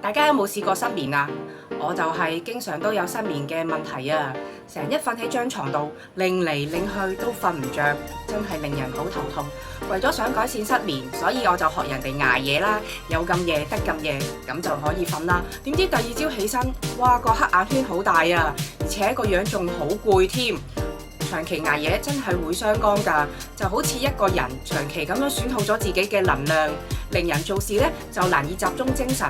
大家有冇試過失眠啊？我就係經常都有失眠嘅問題啊！成日瞓喺張床度，擰嚟擰去都瞓唔着，真係令人好頭痛。為咗想改善失眠，所以我就學人哋捱夜啦，有咁夜得咁夜，咁就可以瞓啦。點知第二朝起身，哇，個黑眼圈好大啊，而且個樣仲好攰添。長期捱夜真係會傷肝㗎，就好似一個人長期咁樣損耗咗自己嘅能量，令人做事呢就難以集中精神。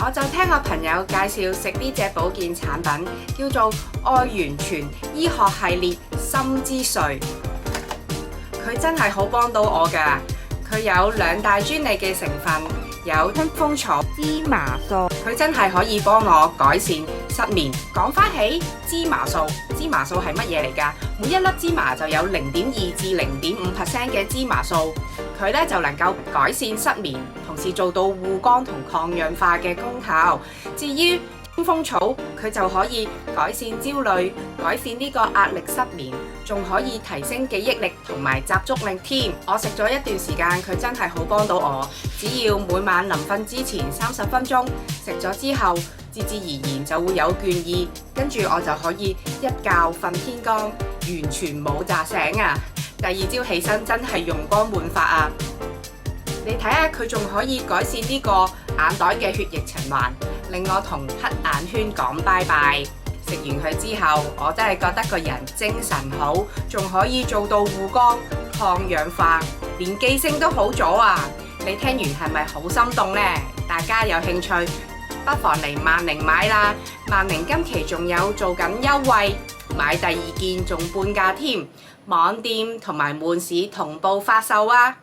我就聽我朋友介紹食呢隻保健產品，叫做愛元泉醫學系列心之瑞。佢真係好幫到我㗎，佢有2大專利嘅成分，有春風草、芝麻素，佢真係可以幫我改善失眠。講返起芝麻素，芝麻素係乜嘢嚟㗎？每一粒芝麻就有0.2至0.5% 嘅芝麻素，佢咧就能夠改善失眠，同時做到護肝同抗氧化嘅功效。至於春風草，佢就可以改善焦慮，改善呢個壓力失眠，仲可以提升記憶力同埋集中力添。我食咗一段時間，佢真係好幫到我。只要每晚臨瞓之前30分鐘，食咗之後，自自然就會有倦意，跟住我就可以一覺瞓天光，完全冇扎醒啊！第二朝起身真係容光煥發啊！你睇下佢仲可以改善呢個眼袋嘅血液循環，令我同黑眼圈講拜拜。食完佢之後，我真係覺得個人精神好，仲可以做到護肝、抗氧化，連記性都好咗啊！你聽完係咪好心動呢？大家有興趣不妨嚟萬寧買啦！萬寧今期仲有做緊優惠，買第2件仲半價添，網店同埋門市同步發售啊！